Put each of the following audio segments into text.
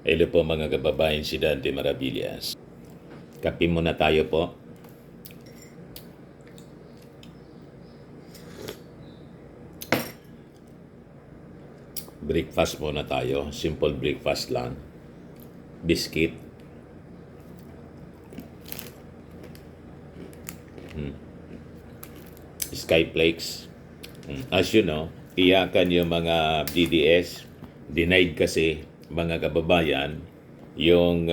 Hello po mga kababayan, si Dante Maravillas. Kape muna tayo po. Breakfast muna tayo. Simple breakfast lang. Biscuit. Skyflakes. As you know, iyakan yung mga DDS. Denied kasi mga kababayan yung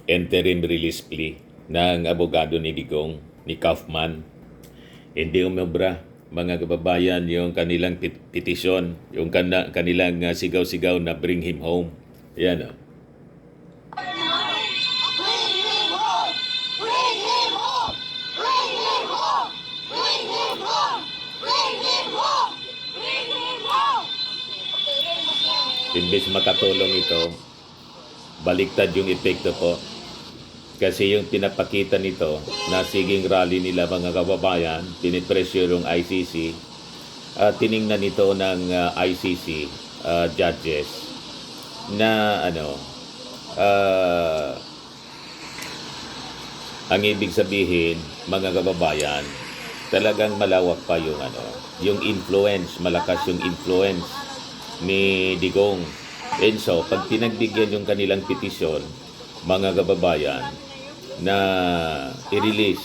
interim release plea ng abogado ni Digong, ni Kaufman. Hindi umobra mga kababayan yung kanilang petisyon, yung kanilang sigaw-sigaw na bring him home. Yan o. Imbes makatulong ito, baliktad yung epekto po. Kasi yung pinapakita nito na siging rally nila mga kababayan, pinipressure yung ICC, tiningnan nito ng ICC judges na ang ibig sabihin mga kababayan, talagang malawak pa yung influence, malakas yung influence ni Digong. And so, pag pinagbigyan yung kanilang petisyon, mga kababayan, na i-release,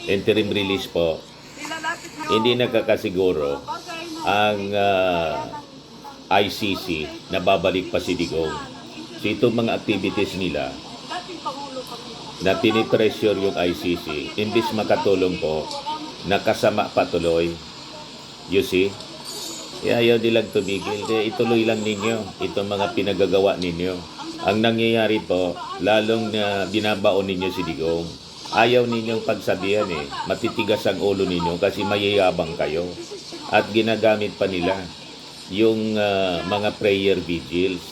interim release po, hindi nakakasiguro ang ICC na babalik pa si Digong. So itong mga activities nila na pinipressure yung ICC, imbis makatulong po, nakasama patuloy. You see? Ayaw nilang tumigil. Ituloy lang ninyo itong mga pinagagawa ninyo. Ang nangyayari po, lalong binabaon ninyo si Digong. Ayaw ninyong pagsabihan matitigas ang ulo ninyo kasi mayayabang kayo. At ginagamit pa nila yung mga prayer vigils.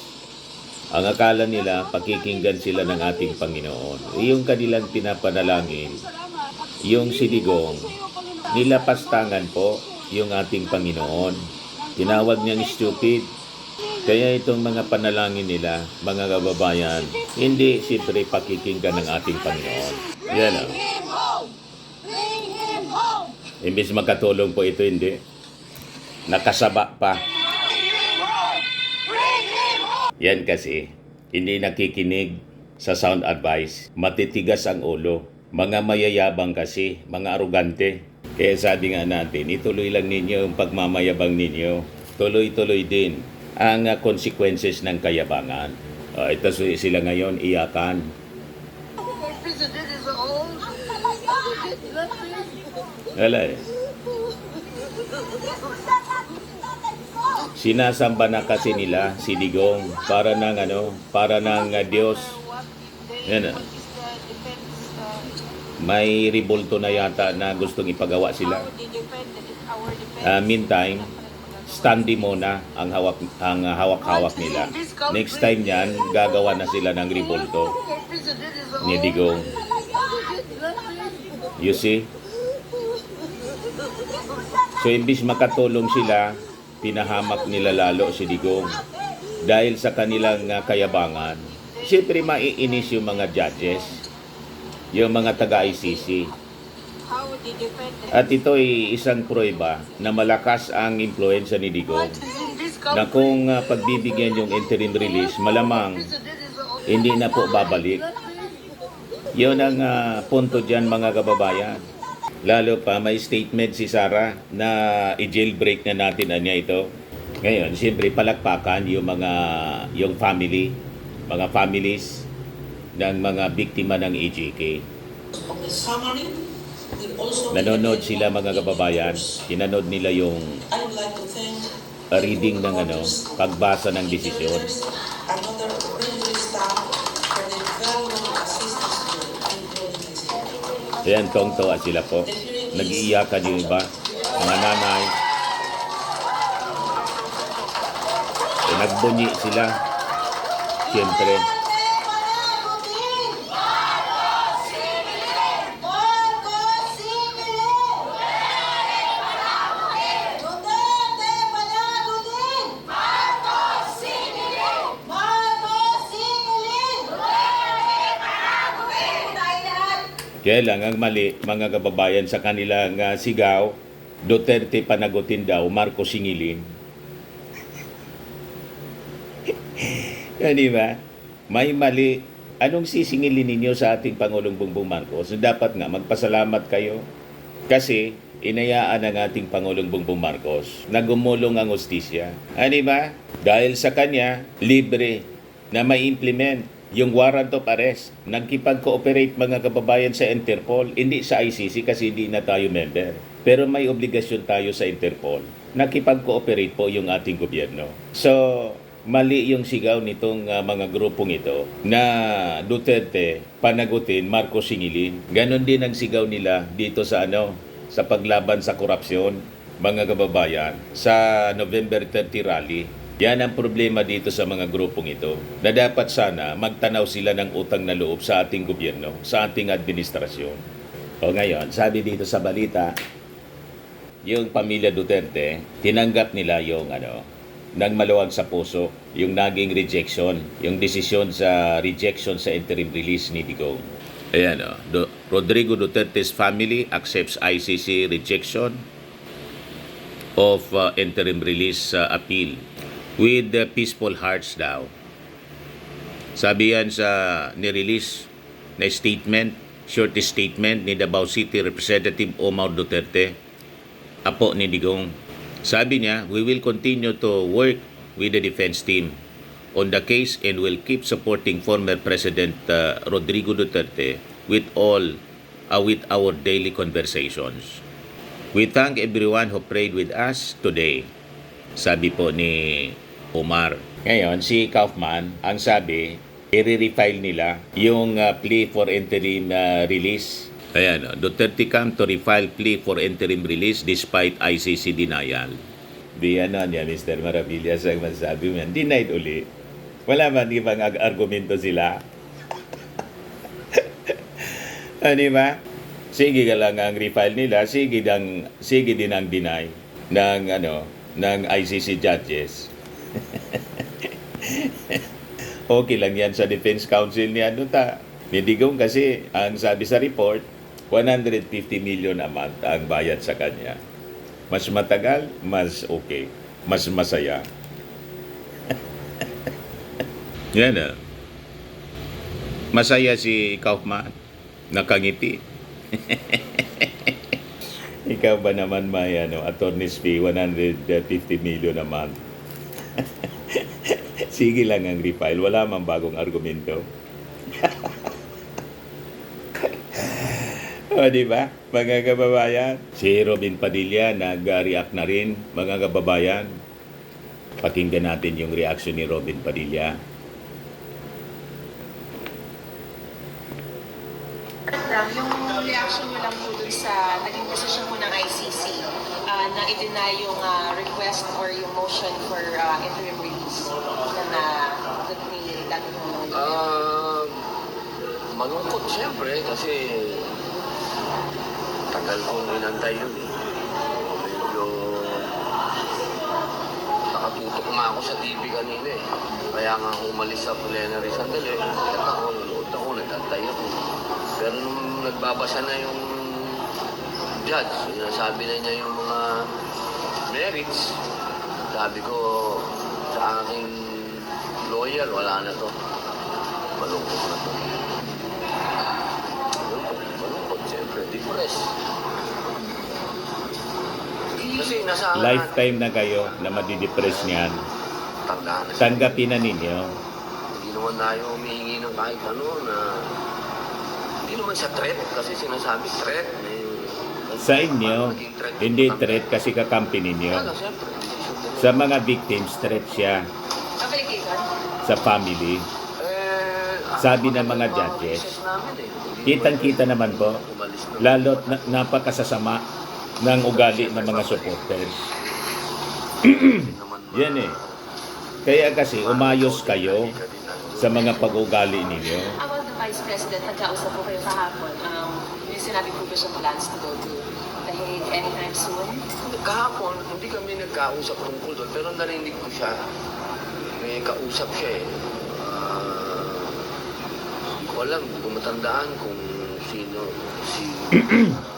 Ang akala nila, pakikinggan sila ng ating Panginoon. Yung kanilang pinapanalangin, yung si Digong, nilapastangan po yung ating Panginoon. Tinawag niyang stupid. Kaya itong mga panalangin nila, mga kababayan, hindi siyempre pakikinggan ng ating Panginoon. Yan o. Imbis makatulong po ito, hindi. Nakasaba pa. Yan kasi, hindi nakikinig sa sound advice. Matitigas ang ulo. Mga mayayabang kasi, mga arugante. Kaya sabi nga natin, ituloy lang ninyo yung pagmamayabang ninyo. Tuloy-tuloy din ang consequences ng kayabangan. Ito sila ngayon, iyakan. Wala Sinasamba na kasi nila si Digong para ng Diyos. Yan. May revolto na yata na gustong ipagawa sila. Meantime, standing muna ang hawak-hawak nila. Next time yan, gagawa na sila ng revolto ni Digong. You see? So, imbis makatulong sila, pinahamak nila lalo si Digong. Dahil sa kanilang kayabangan, siyempre maiinis yung mga judges, yung mga taga-ICC. At ito ay isang prueba na malakas ang impluensya ni Digong, na kung pagbibigyan yung interim release, malamang hindi na po babalik. Yun ang punto dyan mga kababayan. Lalo pa may statement si Sara na i-jailbreak na natin ito. Ngayon, siyempre palakpakan yung families ng mga biktima ng EJK. Nanonood sila mga kababayan, tinanood nila yung reading ng pagbasa ng desisyon. Ayan, tong-toa sila po. Nag-iiyakan yung iba, mga nanay. Nagbunyi sila. Siyempre. Kaya lang, ang mali, mga kababayan, sa kanilang sigaw, Duterte panagutin daw, Marcos singilin. Di ba? May mali. Anong sisingilin ninyo sa ating Pangulong Bongbong Marcos? Dapat nga magpasalamat kayo kasi inayaan ng ating Pangulong Bongbong Marcos na gumulong ang hustisya. Di ba? Dahil sa kanya, libre na ma-implement yung warrant of arrest. Nagkipag-cooperate mga kababayan sa Interpol, hindi sa ICC kasi hindi na tayo member. Pero may obligasyon tayo sa Interpol. Nakipag-cooperate po yung ating gobyerno. So, mali yung sigaw nitong mga grupong ito na Duterte panagutin, Marcos singilin. Ganon din ang sigaw nila dito sa sa paglaban sa korupsyon, mga kababayan, sa November 30 rally. Yan ang problema dito sa mga grupong ito, na dapat sana magtanaw sila ng utang na loob sa ating gobyerno, sa ating administrasyon. O ngayon, sabi dito sa balita, yung pamilya Duterte, tinanggap nila yung nang maluwag sa puso, yung naging rejection, yung desisyon sa rejection sa interim release ni Digong. Ayan, Rodrigo Duterte's family accepts ICC rejection of interim release appeal with peaceful hearts daw. Sabi yan sa nirelease na statement, short statement ni Davao City Representative Omar Duterte, apo ni Digong. Sabi niya, we will continue to work with the defense team on the case and will keep supporting former President Rodrigo Duterte with our daily conversations. We thank everyone who prayed with us today. Sabi po ni Omar. Ngayon, si Kaufman, ang sabi, i-refile nila yung plea for interim release. Ayan, Duterte come to refile plea for interim release despite ICC denial. Di niya, Mr. Maravillas, ang masabi mo yan, denied uli. Wala man ibang argumento sila. Di ba? Sige ka lang ang refile nila, sige din ang deny ng ICC judges. Okay lang yan sa Defense Council ni ni Digong kasi ang sabi sa report, 150 million a month ang bayad sa kanya. Mas matagal, mas okay. Mas masaya. Yan na. Masaya si Kaufman. Nakangiti. Ikaw ba naman may attorney's fee, 150 million a month? Sige lang ang refile. Wala mang bagong argumento. O, di ba? Mga kababayan. Si Robin Padilla nag-react na rin, mga kababayan. Pakinggan natin yung reaction ni Robin Padilla. Yung reaction nyo lang po dun sa naging decision po ng ICC na i-deny yung request or yung motion for interim release na ni Daniel. Malungkot siyempre kasi tagal kong inantay yun eh. Medyo nakatutok nga ako sa TV kanina eh. Kaya nga ako umalis sa plenary sandali. Kaya ako, nanood ako, nagantay ako. Pero nung nagbabasa na yung judge, sinasabi na niya yung mga merits, sabi ko sa aking lawyer, wala na to. Malungkot na to. Malungkot, siyempre, depressed. Kasi nasa Lifetime na kayo na madidepress niyan. tandaan na siya. Tanggapin na ninyo. Hindi naman tayo humihingi ng kahit ano na hindi naman sa threat kasi sinasabi threat. Sa inyo, hindi threat kasi kakampi ninyo. Siyempre, Sa mga victims, threat siya. Application? Sa family. Sabi ng mga judges, kitang-kita naman po, lalo't napakasasama ng ugali ng mga supporters. Yan eh. Kaya kasi umayos kayo sa mga pag-ugali ninyo. About the Vice President, nagkausap po kayo kahapon. May sinabi po ba siyang plans to go to The Hague anytime soon? Kahapon, hindi kami nagkausap tungkol doon, pero narinig ko siya. May kausap siya eh. Hindi ko alam, kung matandaan kung sino, si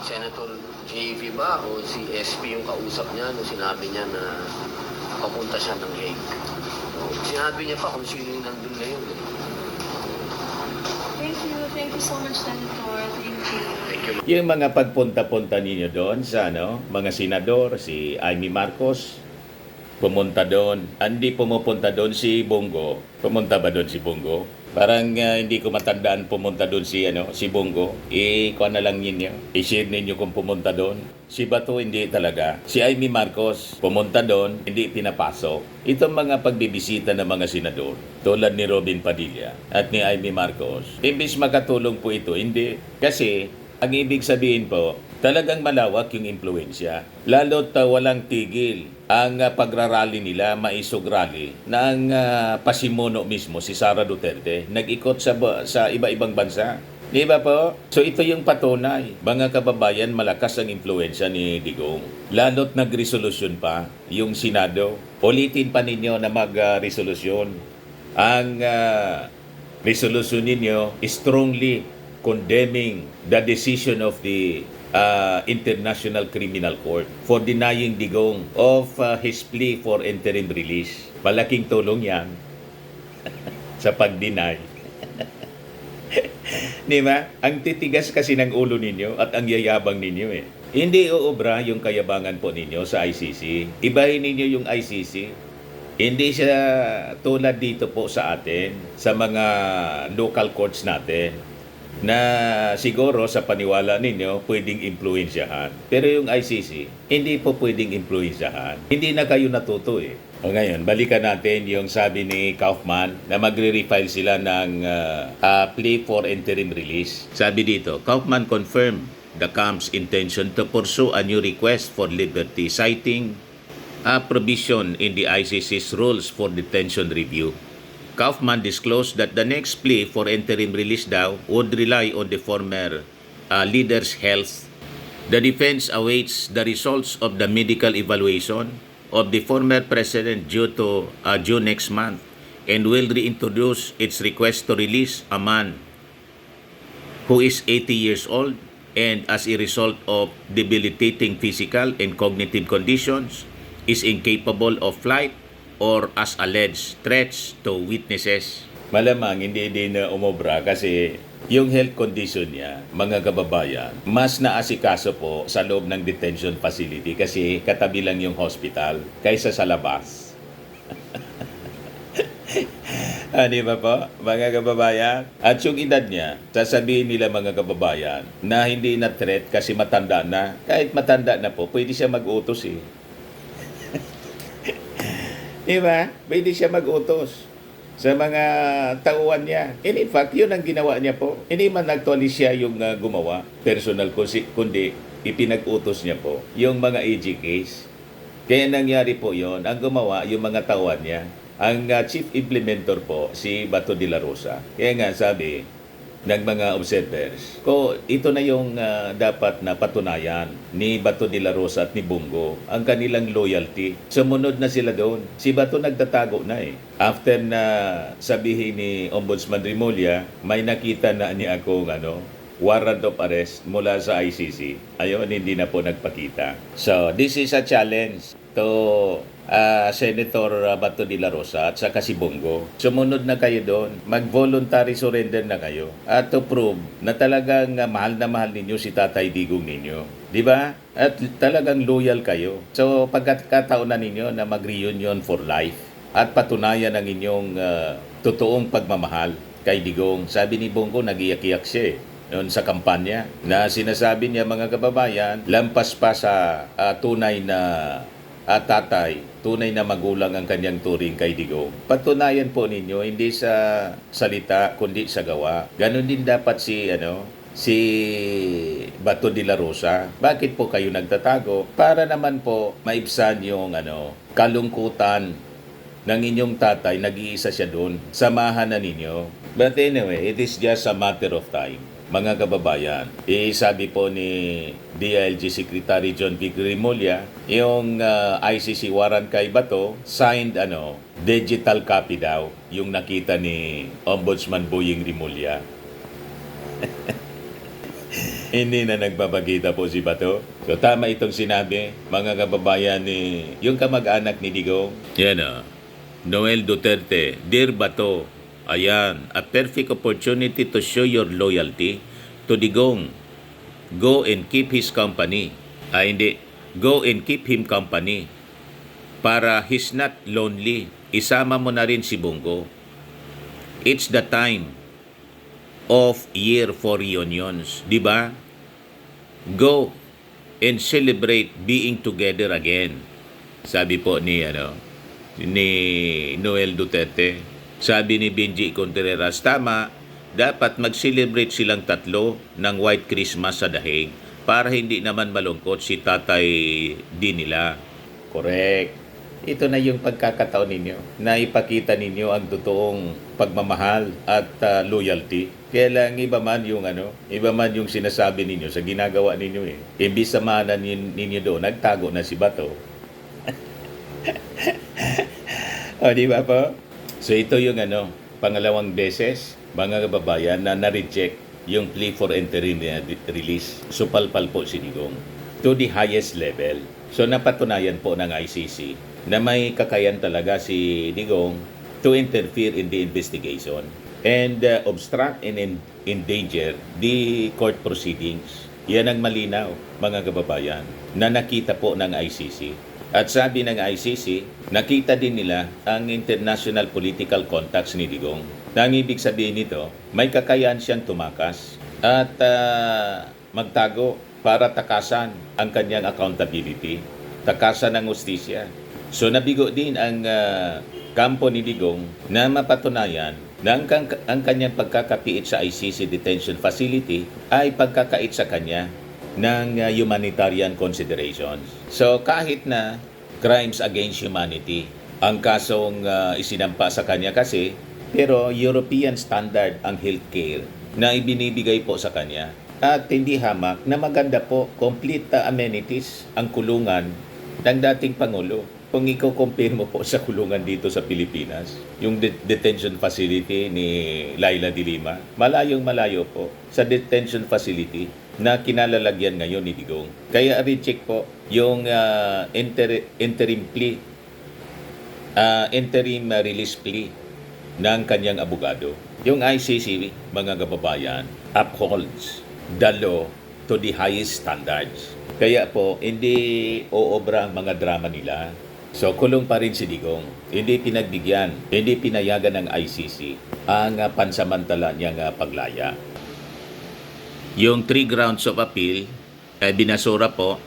Senator JV ba o si SP yung kausap niya nung sinabi niya na papunta siya ng Hague. So, sinabi niya pa kung sino yung nandun ngayon. Thank you so much, Senator. Thank you. Thank you. Yung mga pagpunta-punta ninyo doon sa mga senador, si Amy Marcos, pumunta doon. Hindi pumupunta doon si Bongo. Pumunta ba doon si Bongo? Parang hindi ko matandaan pumunta doon si Bongo. Kuha na lang ninyo. I-share ninyo kung pumunta doon. Si Bato hindi talaga. Si Amy Marcos pumunta doon, hindi pinapasok. Itong mga pagbibisita ng mga senador, tulad ni Robin Padilla at ni Amy Marcos, imbis makatulong po ito, hindi. Kasi ang ibig sabihin po, talagang malawak yung impluensya. Lalo't walang tigil ang pagrarally nila, maisog rally, na ang pasimuno mismo, si Sara Duterte, nag-ikot sa iba-ibang bansa. Di ba po? So ito yung patunay. Mga kababayan, malakas ang impluensya ni Digong. Lalo't nag-resolusyon pa yung Senado. Ulitin pa ninyo na mag-resolusyon. Ang resolusyon ninyo strongly condemning the decision of the International Criminal Court for denying Digong of his plea for interim release. Malaking tulong yan sa pag-deny. Di ba? Ang titigas kasi ng ulo ninyo at ang yayabang ninyo eh. Hindi uubra yung kayabangan po ninyo sa ICC. Ibahin ninyo yung ICC. Hindi siya tulad dito po sa atin, sa mga local courts natin, na siguro sa paniwala ninyo pwedeng impluensyahan. Pero yung ICC, hindi po pwedeng impluensyahan. Hindi na kayo natuto eh. O ngayon, balikan natin yung sabi ni Kaufman na magre-refile sila ng plea for interim release. Sabi dito, Kaufman confirmed the camp's intention to pursue a new request for liberty, citing a provision in the ICC's rules for detention review. Kaufman disclosed that the next plea for interim release daw would rely on the former leader's health. The defense awaits the results of the medical evaluation of the former president due next month and will reintroduce its request to release a man who is 80 years old and as a result of debilitating physical and cognitive conditions is incapable of flight or as alleged threats to witnesses. Malamang hindi din umobra kasi yung health condition niya, mga kababayan, mas naasikaso po sa loob ng detention facility kasi katabi lang yung hospital kaysa sa labas. Di ba po, mga kababayan? At yung edad niya, sasabihin nila mga kababayan na hindi na threat kasi matanda na. Kahit matanda na po, pwede siya mag-utos eh. Di ba? Pwede siya mag-utos sa mga tauhan niya. And in fact, yun ang ginawa niya po. Hindi man actually siya yung gumawa, personal, kundi ipinag-utos niya po yung mga AG case. Kaya nangyari po yun, ang gumawa yung mga tauhan niya. Ang chief implementer po, si Bato de la Rosa. Kaya nga sabi ng mga observers, ito na yung dapat na patunayan ni Bato de la Rosa at ni Bongo, ang kanilang loyalty. Sumunod na sila doon. Si Bato nagtatago na eh. After na sabihin ni Ombudsman Remulla, may nakita na niya akong warrant of arrest mula sa ICC. Ayun, hindi na po nagpakita. So, this is a challenge to Senator Bato de la Rosa at saka si Bongo. Sumunod na kayo doon. Mag-voluntary surrender na kayo. At to prove na talagang mahal na mahal ninyo si Tatay Digong ninyo. Di ba? At talagang loyal kayo. So, pagkakataon na ninyo na mag-reunion for life at patunayan ang inyong totoong pagmamahal kay Digong. Sabi ni Bongo, nag-iyak-iyak siya noon sa kampanya na sinasabi niya mga kababayan, lampas pa sa tunay na tatay, tunay na magulang ang kanyang turing kay Digong. Patunayan po ninyo, hindi sa salita, kundi sa gawa. Ganon din dapat si Bato de la Rosa. Bakit po kayo nagtatago? Para naman po maibsan yung kalungkutan ng inyong tatay, nag-iisa siya doon. Samahan na ninyo. But anyway, it is just a matter of time. Mga kababayan, sabi po ni DILG Secretary John V. Remulla, yung ICC warrant kay Bato, signed digital copy daw, yung nakita ni Ombudsman Boying Remulla. Hindi na nagpapakita po si Bato. So tama itong sinabi, mga kababayan ni yung kamag-anak ni Digong. Yan o. Noel Duterte, Dear Bato, ayan, a perfect opportunity to show your loyalty to Digong. Go and keep his company. Hindi. Go and keep him company. Para he's not lonely. Isama mo na rin si Bongo. It's the time of year for reunions. Di ba? Go and celebrate being together again. Sabi po ni Noel Duterte. Sabi ni Benji Contreras, tama, dapat mag-celebrate silang tatlo ng White Christmas sa Dahig para hindi naman malungkot si Tatay D nila. Correct. Ito na yung pagkakataon ninyo na ipakita ninyo ang totoong pagmamahal at loyalty. Kaya lang iba man yung sinasabi ninyo sa ginagawa ninyo eh. Imbis samahan ninyo doon, nagtago na si Bato. O, di ba po? So ito yung pangalawang beses, mga kababayan, na na-reject yung plea for interim release. Supalpal po si Digong to the highest level. So napatunayan po ng ICC na may kakayan talaga si Digong to interfere in the investigation and obstruct and endanger the court proceedings. Yan ang malinaw, mga kababayan, na nakita po ng ICC. At sabi ng ICC, nakita din nila ang international political contacts ni Digong. Ang ibig sabihin nito, may kakayahan siyang tumakas at magtago para takasan ang kanyang accountability, takasan ng hustisya. So nabigo din ang kampo ni Digong na mapatunayan na ang kanyang pagkakapiit sa ICC detention facility ay pagkakait sa kanya ng humanitarian considerations. So kahit na crimes against humanity ang kasong isinampa sa kanya kasi, pero European standard ang healthcare na ibinibigay po sa kanya. At hindi hamak na maganda po, complete amenities ang kulungan ng dating Pangulo. Kung i-compare mo po sa kulungan dito sa Pilipinas, yung detention facility ni Laila de Lima, malayong malayo po sa detention facility na kinalalagyan ngayon ni Digong. Kaya reject po yung interim release plea ng kanyang abogado. Yung ICC, mga kababayan, upholds the law to the highest standards. Kaya po, hindi oobra ang mga drama nila. So, kulong pa rin si Digong. Hindi pinagbigyan, hindi pinayagan ng ICC ang pansamantala niyang paglaya. Yung 3 grounds of appeal ay binasura po.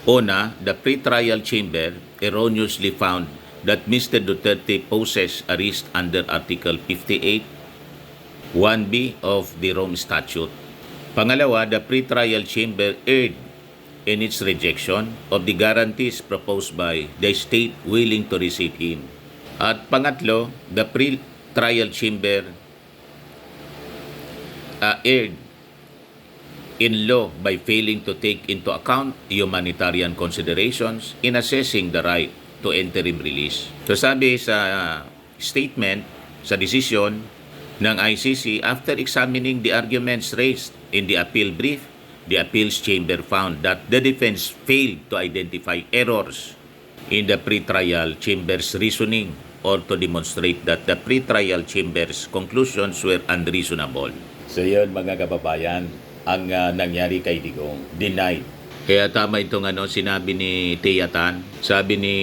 Una, the pre-trial chamber erroneously found that Mr. Duterte possessed arrest under Article 58, 1B of the Rome Statute. Pangalawa, the pre-trial chamber erred in its rejection of the guarantees proposed by the state willing to receive him. At pangatlo, the pre-trial chamber erred in law by failing to take into account humanitarian considerations in assessing the right to interim release. So sabi sa statement, sa decision ng ICC, after examining the arguments raised in the appeal brief, the appeals chamber found that the defense failed to identify errors in the pre-trial chamber's reasoning or to demonstrate that the pre-trial chamber's conclusions were unreasonable. So yun, mga kababayan, ang nangyari kay Digong, denied. Kaya tama itong sinabi ni Teyatan. Sabi ni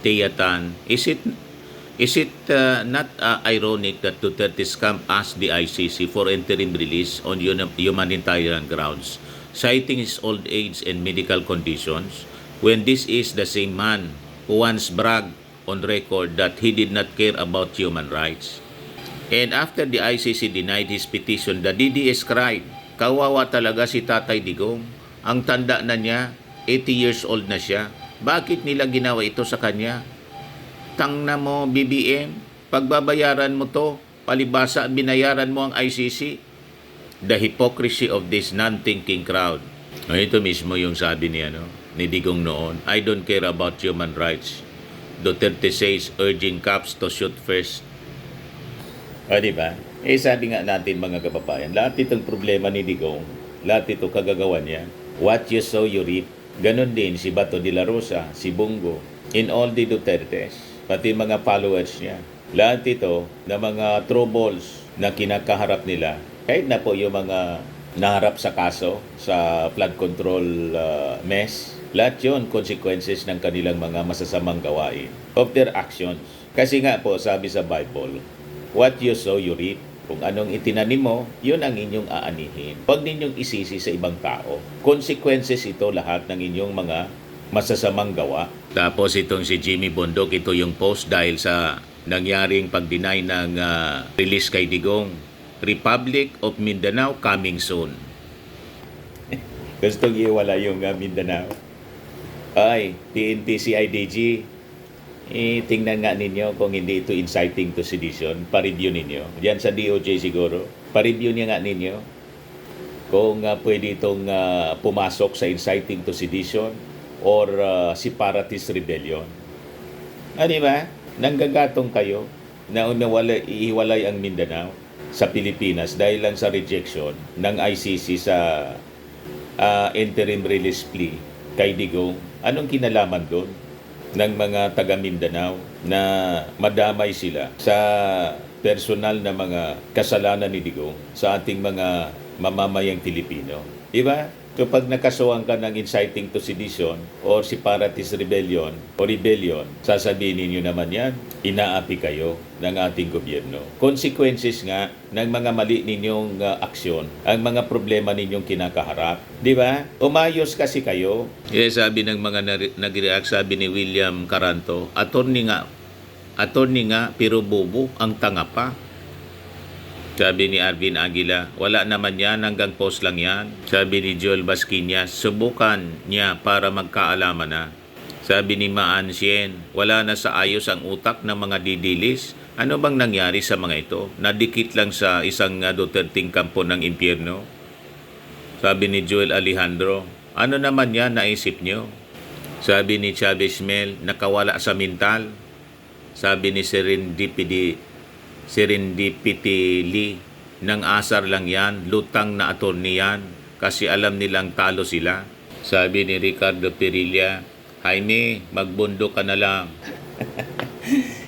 Teyatan, is it not ironic that Duterte's camp asked the ICC for interim release on humanitarian grounds, citing his old age and medical conditions, when this is the same man who once bragged on record that he did not care about human rights? And after the ICC denied his petition, the DDS cried, kawawa talaga si Tatay Digong. Ang tanda na niya, 80 years old na siya. Bakit nila ginawa ito sa kanya? Tangna mo, BBM, pagbabayaran mo to, palibasa binayaran mo ang ICC. The hypocrisy of this non-thinking crowd. Ito mismo yung sabi ni Digong noon, I don't care about human rights. Duterte says urging cops to shoot first. O, diba? Sabi nga natin, mga kababayan, lahat itong problema ni Digong Lahat ito kagagawa niya. What you sow, you reap. Ganon din si Bato de la Rosa, si Bongo, in all the Dutertes, pati mga followers niya. Lahat ito na mga troubles na kinakaharap nila, kahit na po yung mga naharap sa kaso, sa flood control mess, lahat yun consequences ng kanilang mga masasamang gawain, of their actions. Kasi nga po, sabi sa Bible, what you sow, you reap. Kung anong itinanim mo, yun ang inyong aanihin. Huwag ninyong isisi sa ibang tao. Consequences ito lahat ng inyong mga masasamang gawa. Tapos itong si Jimmy Bondok, ito yung post dahil sa nangyaring pag-deny ng release kay Digong. Republic of Mindanao coming soon. Gustong iwala yung Mindanao. Ay, PNP CIDG, tingnan nga ninyo kung hindi ito inciting to sedition. Pa-review ninyo. Diyan sa DOJ siguro. Pa-review niya nga ninyo kung pwede itong pumasok sa inciting to sedition or separatist rebellion. Di ba? Nanggagatong kayo na ihiwalay ang Mindanao sa Pilipinas dahil lang sa rejection ng ICC sa interim release plea kay Digong. Anong kinalaman doon ng mga taga Mindanao na madamay sila sa personal na mga kasalanan ni Digong sa ating mga mamamayang Pilipino? Diba? So pag nakasuhan ka ng inciting to sedition or separatist rebellion o rebellion, sasabihin ninyo naman yan, inaapi kayo ng ating gobyerno. Consequences nga ng mga mali ninyong aksyon, ang mga problema ninyong kinakaharap. Di ba? Umayos kasi kayo. Sabi ng mga nag-react, sabi ni William Caranto, attorney nga, pero bobo, ang tanga pa. Sabi ni Arvin Aguila, wala naman yan, hanggang post lang yan. Sabi ni Joel Basquinas, subukan niya para magkaalaman na. Sabi ni Maan Sien, wala na sa ayos ang utak ng mga didilis. Ano bang nangyari sa mga ito? Nadikit lang sa isang Duterting kampo ng impyerno. Sabi ni Joel Alejandro, ano naman yan naisip nyo? Sabi ni Chavez Mel, nakawala sa mental. Sabi ni Serendipity Lee, nang asar lang yan, lutang na attorney yan, kasi alam nilang talo sila. Sabi ni Ricardo Perilla, Jaime, magbundo ka na lang.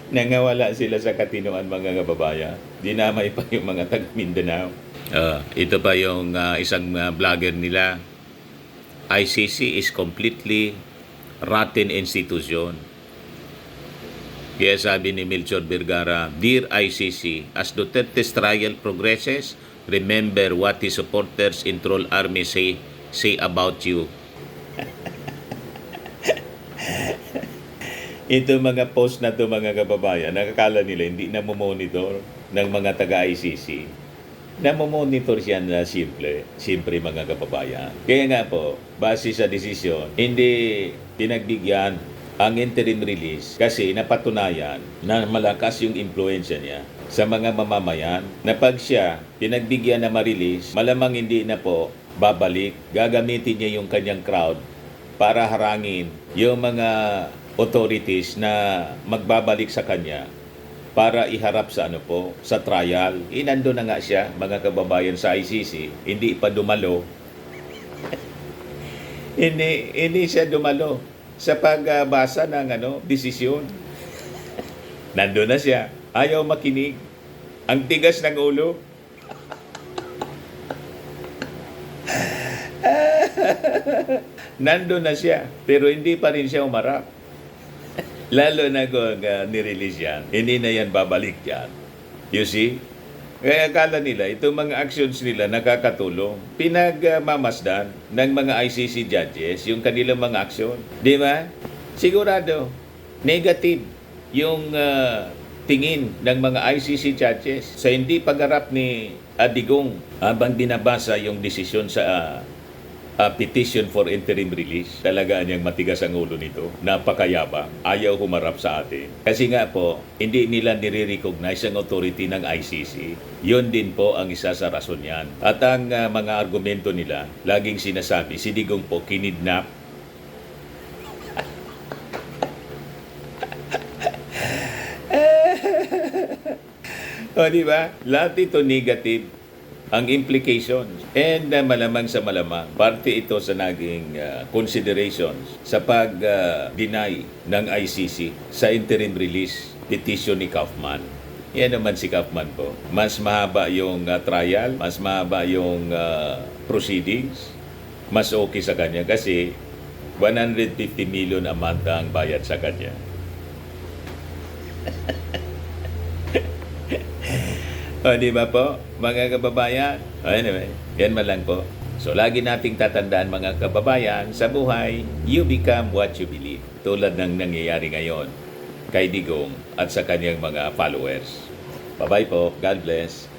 Nangawala sila sa katinoan mga kababayan. Dinamay pa yung mga taga Mindanao. Ito pa yung isang vlogger nila. ICC is completely rotten institution. Kaya sabi ni Melchor Vergara, Dear ICC, as Duterte's trial progresses, remember what his supporters in Troll Army say about you. Ito mga post na to mga kababayan, nakakala nila hindi na monitor ng mga taga-ICC. Namomonitor siya na simple mga kababayan. Kaya nga po, base sa desisyon, hindi pinagbigyan ang interim release kasi napatunayan na malakas yung influensya niya sa mga mamamayan na pag siya pinagbigyan na ma-release, malamang hindi na po babalik. Gagamitin niya yung kanyang crowd para harangin yung mga authorities na magbabalik sa kanya para iharap sa sa trial. Nando na nga siya, mga kababayan sa ICC, hindi pa dumalo. hindi siya dumalo sa pagbasa ng desisyon. Nandun na siya. Ayaw makinig. Ang tigas ng ulo. Nandun na siya. Pero hindi pa rin siya umarap. Lalo na kung nirelease yan. Hindi na yan babalik yan. You see? Kaya akala nila, itong mga actions nila nakakatulong. Pinagmamasdan ng mga ICC judges yung kanilang mga aksyon. Di ba? Sigurado, negative yung tingin ng mga ICC judges sa hindi pagharap ni Digong habang binabasa yung desisyon sa petition for interim release. Talaga niyang matigas ang ulo nito. Napakayabang. Ayaw humarap sa atin. Kasi nga po, hindi nila nire-recognize ang authority ng ICC. Yun din po ang isa sa rason yan. At ang mga argumento nila, laging sinasabi, si Digong po kinidnap. O, di ba? Lahat ito negative. ang implications. And malamang sa malamang, parte ito sa naging considerations sa pag-deny ng ICC sa interim release petition ni Kaufman. Yan naman si Kaufman po. Mas mahaba yung trial, mas mahaba yung proceedings, mas okay sa kanya kasi 150 million a month ang bayad sa kanya. O, di ba po, mga kababayan? Anyway, yan man lang po. So, lagi nating tatandaan mga kababayan, sa buhay, you become what you believe. Tulad ng nangyayari ngayon kay Digong at sa kanyang mga followers. Bye-bye po. God bless.